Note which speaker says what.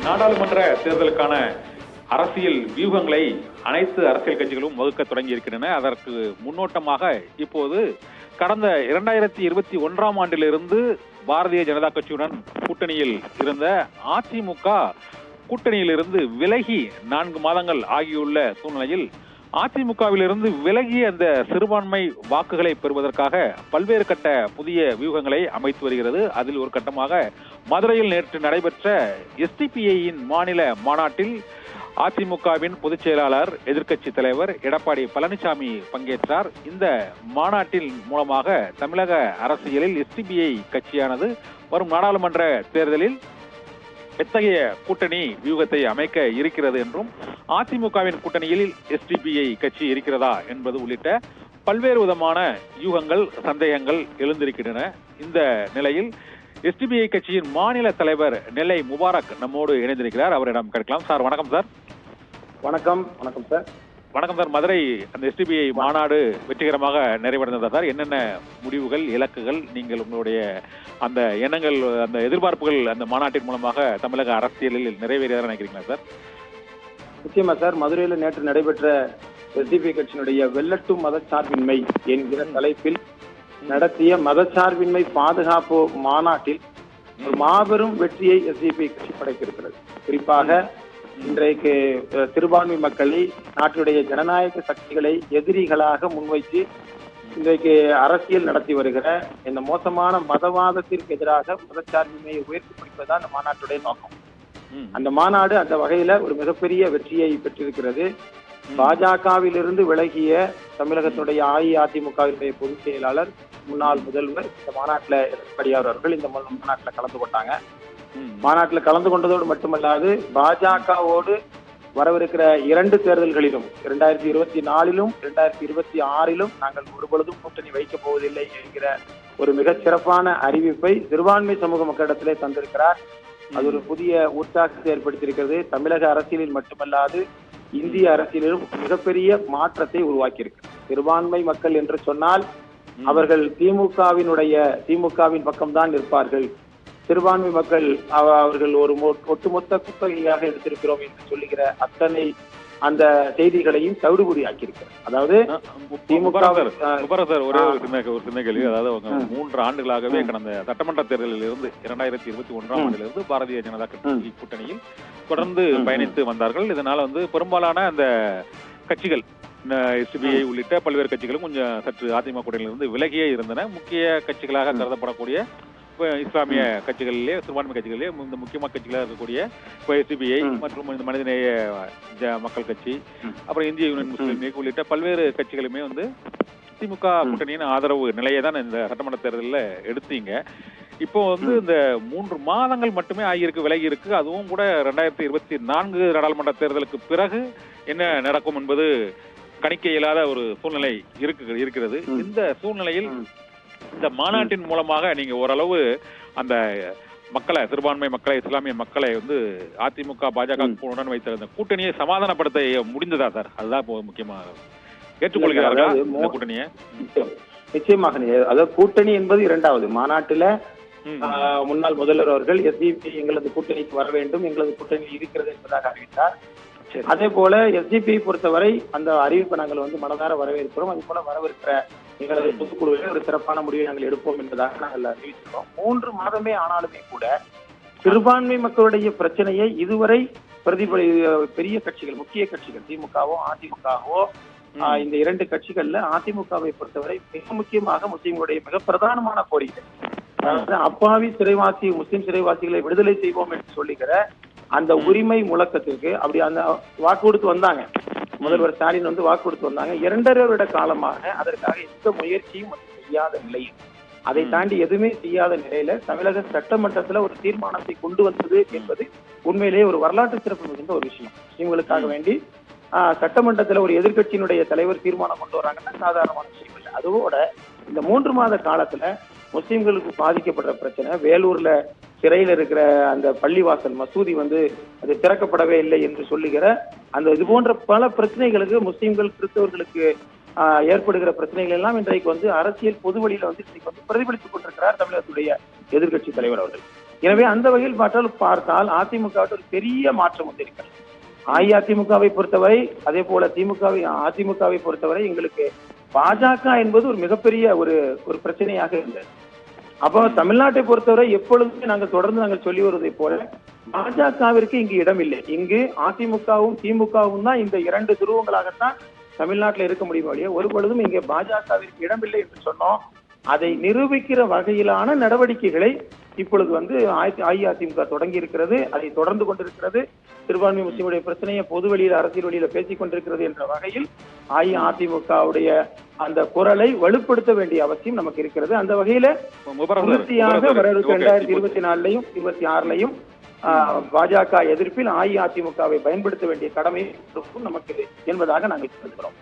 Speaker 1: நாடாளுமன்ற தேர்தலுக்கான அரசியல் வியூகங்களை அனைத்து அரசியல் கட்சிகளும் வகுக்க தொடங்கி இருக்கின்றன. அதற்கு முன்னோட்டமாக இப்போது கடந்த 2021ஆம் ஆண்டிலிருந்து பாரதிய ஜனதா கட்சியுடன் கூட்டணியில் இருந்த அதிமுக கூட்டணியிலிருந்து விலகி 4 மாதங்கள் ஆகியுள்ள சூழ்நிலையில் அதிமுகவிலிருந்து விலகிய அந்த சிறுபான்மை வாக்குகளை பெறுவதற்காக பல்வேறு கட்ட புதிய வியூகங்களை அமைத்து வருகிறது. அதில் ஒரு கட்டமாக மதுரையில் நேற்று நடைபெற்ற எஸ்டிபிஐயின் மாநில மாநாட்டில் அதிமுகவின் பொதுச் செயலாளர் எதிர்க்கட்சி தலைவர் எடப்பாடி பழனிசாமி பங்கேற்றார். இந்த மாநாட்டின் மூலமாக தமிழக அரசியலில் எஸ்டிபிஐ கட்சியானது வரும் நாடாளுமன்ற தேர்தலில் எத்தகைய கூட்டணி வியூகத்தை அமைக்க இருக்கிறது என்றும் அதிமுகவின் கூட்டணியில் எஸ்டிபிஐ கட்சி இருக்கிறதா என்பது உள்ளிட்ட பல்வேறு விதமான யூகங்கள் சந்தேகங்கள் எழுந்திருக்கின்றன. இந்த நிலையில் எஸ்டிபிஐ கட்சியின் மாநில தலைவர் நெல்லை முபாரக் நம்மோடு இணைந்திருக்கிறார். அவரிடம் கேட்கலாம். சார் வணக்கம். சார்
Speaker 2: வணக்கம். வணக்கம் சார்.
Speaker 1: வணக்கம் சார். மதுரை அந்த எஸ்டிபிஐ மாநாடு வெற்றிகரமாக நிறைவடைந்ததா சார்? என்னென்ன முடிவுகள், இலக்குகள், நீங்கள் உங்களுடைய அந்த எண்ணங்கள், அந்த எதிர்பார்ப்புகள் அந்த மாநாட்டின் மூலமாக தமிழக அரசியலில் நிறைவேறியதாக நினைக்கிறீங்களா சார்?
Speaker 2: நிச்சயமா சார். மதுரையில் நேற்று நடைபெற்ற எஸ்டிபிஐ கட்சியினுடைய வெல்லட்டும் மதச்சார்பின்மை என்கிற தலைப்பில் நடத்திய மதச்சார்பின்மை பாதுகாப்பு மாநாட்டில் ஒரு மாபெரும் வெற்றியை எஸ்டிபிஐ கட்சி படைத்திருக்கிறது. குறிப்பாக இன்றைக்கு சிறுபான்மை மக்களை, நாட்டுடைய ஜனநாயக சக்திகளை எதிரிகளாக முன்வைத்து இன்றைக்கு அரசியல் நடத்தி வருகிற இந்த மோசமான மதவாதத்திற்கு எதிராக மதச்சார்பின்மையை உயர்த்தி பிடிப்பதுதான் இந்த மாநாட்டுடைய நோக்கம். அந்த மாநாடு அந்த வகையில ஒரு மிகப்பெரிய வெற்றியை பெற்றிருக்கிறது. பாஜகவிலிருந்து விலகிய தமிழகத்தினுடைய அஇஅதிமுகவினுடைய பொதுச் செயலாளர், முன்னாள் முதல்வர் இந்த மாநாட்டில் எடப்பாடியார் அவர்கள் இந்த மாநாட்டில் கலந்து கொண்டாங்க. மாநாட்டில் கலந்து கொண்டதோடு மட்டுமல்லாது பாஜகவோடு வரவிருக்கிற 2 தேர்தல்களிலும் 2024லும் 2026லும் நாங்கள் ஒருபொழுதும் கூட்டணி வைக்கப் போவதில்லை என்கிற ஒரு மிகச் சிறப்பான அறிவிப்பை சிறுபான்மை சமூக மக்களிடத்திலே தந்திருக்கிறார். அது ஒரு புதிய உற்சாகத்தை ஏற்படுத்தியிருக்கிறது. தமிழக அரசியலில் மட்டுமல்லாது இந்திய அரசியலிலும் மிகப்பெரிய மாற்றத்தை உருவாக்கியிருக்கு. சிறுபான்மை மக்கள் என்று சொன்னால் அவர்கள் திமுகவின் பக்கம்தான் இருப்பார்கள். சிறுபான்மை மக்கள் அவர்கள் ஒரு ஒட்டுமொத்த குத்தகையாக எடுத்திருக்கிறோம் என்று சொல்லுகிற அத்தனை அந்த செய்திகளையும் தவிடுபடி ஆக்கியிருக்கிறார். அதாவது
Speaker 1: ஒரே ஒரு சின்ன கேள்வி. அதாவது 3 ஆண்டுகளாகவே கடந்த சட்டமன்ற தேர்தலில் இருந்து 2021ஆம் ஆண்டிலிருந்து பாரதிய ஜனதா கட்சி கூட்டணியில் தொடர்ந்து பயணித்து வந்தார்கள். இதனால பெரும்பாலான அந்த கட்சிகள் எஸ்டிபிஐ உள்ளிட்ட பல்வேறு கட்சிகளும் கொஞ்சம் சற்று அதிமுக கூட்டணியிலிருந்து விலகியே இருந்தன. முக்கிய கட்சிகளாக கருதப்படக்கூடிய இஸ்லாமிய கட்சிகளிலே, சிறுபான்மை கட்சிகளிலே இந்த முக்கியமான கட்சிகளாக இருக்கக்கூடிய எஸ்டிபிஐ மற்றும் இந்த மனிதநேய மக்கள் கட்சி, அப்புறம் இந்திய யூனியன் முஸ்லீம் லீக் உள்ளிட்ட பல்வேறு கட்சிகளுமே திமுக கூட்டணியின் ஆதரவு நிலையை தான் இந்த சட்டமன்ற தேர்தலில் எடுத்தீங்க. இப்போ இந்த 3 மாதங்கள் மட்டுமே ஆகியிருக்கு, விலகி இருக்கு. அதுவும் கூட 2024 நாடாளுமன்ற தேர்தலுக்கு பிறகு என்ன நடக்கும் என்பது கணிக்க இயலாத ஒரு சூழ்நிலை இருக்கிறது. இந்த சூழ்நிலையில் இந்த மாநாட்டின் மூலமாக நீங்க ஓரளவு அந்த மக்களை, சிறுபான்மை மக்களை, இஸ்லாமிய மக்களை அதிமுக பாஜக உடன் வைத்த அந்த கூட்டணியை சமாதானப்படுத்த முடிந்ததா சார்? அதுதான் இப்போ முக்கியமாக ஏற்றுக்கொள்கிறார்கள் இந்த கூட்டணியை.
Speaker 2: நிச்சயமாக. அதாவது கூட்டணி என்பது 2வது. மாநாட்டில முன்னாள் முதல்வர் அவர்கள் எஸ்டிபி எங்களது கூட்டணிக்கு வர வேண்டும், எங்களது கூட்டணியில் இருக்கிறது என்பதாக அறிவித்தார். அதே போல எஸ்டிபி பொறுத்தவரை அந்த அறிவிப்பை நாங்கள் மனதார வரவேற்கிறோம். அதே போல வரவிருக்கிற எங்களது பொதுக்குழுவில் ஒரு சிறப்பான முடிவை நாங்கள் எடுப்போம் என்பதாக நாங்கள் அறிவிக்கிறோம். 3 மாதமே ஆனாலுமே கூட சிறுபான்மை மக்களுடைய பிரச்சனையை இதுவரை பெரிய கட்சிகள், முக்கிய கட்சிகள் திமுகவோ அதிமுகவோ, இந்த 2 கட்சிகள்ல அதிமுகவை பொறுத்தவரை மிக முக்கியமாக முஸ்லிம்களுடைய மிக பிரதானமான கோரிக்கை, அப்பாவி சிறைவாசி முஸ்லிம் சிறைவாசிகளை விடுதலை செய்வோம் என்று சொல்லுகிற அந்த உரிமை முழக்கத்திற்கு அப்படி அந்த வாக்கு கொடுத்து வந்தாங்க. முதல்வர் ஸ்டாலின் வாக்கு கொடுத்து வந்தாங்க. 2.5 வருட காலமாக அதற்காக எந்த முயற்சியும் செய்யாத நிலையில், அதை தாண்டி எதுவுமே செய்யாத நிலையில தமிழக சட்டமன்றத்துல ஒரு தீர்மானத்தை கொண்டு வந்தது என்பது உண்மையிலேயே ஒரு வரலாற்று சிறப்பு மிகுந்த ஒரு விஷயம். முஸ்லிம்களுக்காக வேண்டி சட்டமன்றத்துல ஒரு எதிர்கட்சியினுடைய தலைவர் தீர்மானம் கொண்டு வராங்கன்னா சாதாரணமான விஷயம் இல்லை. அதோட இந்த 3 மாத காலத்துல முஸ்லிம்களுக்கு பாதிக்கப்படுற பிரச்சனை, வேலூர்ல சிறையில் இருக்கிற அந்த பள்ளிவாசல் மசூதி அது திறக்கப்படவே இல்லை என்று சொல்லுகிற அந்த இது போன்ற பல பிரச்சனைகளுக்கு முஸ்லிம்கள், கிறிஸ்தவர்களுக்கு ஏற்படுகிற பிரச்சனைகள் எல்லாம் இன்றைக்கு அரசியல் பொது வழியில பிரதிபலித்துக் கொண்டிருக்கிறார் தமிழகத்துடைய எதிர்கட்சி தலைவர் அவர்கள். எனவே அந்த வகையில் பார்த்தால் அதிமுக ஒரு பெரிய மாற்றம் வந்திருக்கிறது. அஇஅதிமுகவை பொறுத்தவரை, அதே போல அதிமுகவை பொறுத்தவரை எங்களுக்கு பாஜக என்பது ஒரு மிகப்பெரிய ஒரு பிரச்சனையாக இருந்தது. அப்போ தமிழ்நாட்டை பொறுத்தவரை எப்பொழுதுமே நாங்கள் தொடர்ந்து சொல்லி வருவதை போல பாஜகவிற்கு இங்கு இடம் இல்லை. இங்கு அதிமுகவும் திமுகவும் தான் இந்த இரண்டு துருவங்களாகத்தான் தமிழ்நாட்டில் இருக்க முடியும் வழியே ஒரு பொழுதும் இங்கே பாஜகவிற்கு இடமில்லை என்று சொன்னோம். அதை நிரூபிக்கிற வகையிலான நடவடிக்கைகளை இப்பொழுது அஇஅதிமுக தொடங்கி இருக்கிறது. அதை தொடர்ந்து கொண்டிருக்கிறது. சிறுபான்மை முஸ்லிமுடைய பிரச்சனையை பொது வெளியில, அரசியல் வெளியில பேசிக் கொண்டிருக்கிறது என்ற வகையில் அஇஅதிமுகவுடைய அந்த குரலை வலுப்படுத்த வேண்டிய அவசியம் நமக்கு இருக்கிறது. அந்த வகையில உறுதியாக வர 2024 26 பாஜக எதிர்ப்பில் அஇஅதிமுகவை பயன்படுத்த வேண்டிய கடமை நமக்கு என்பதாக நாங்கள் சொல்கிறோம்.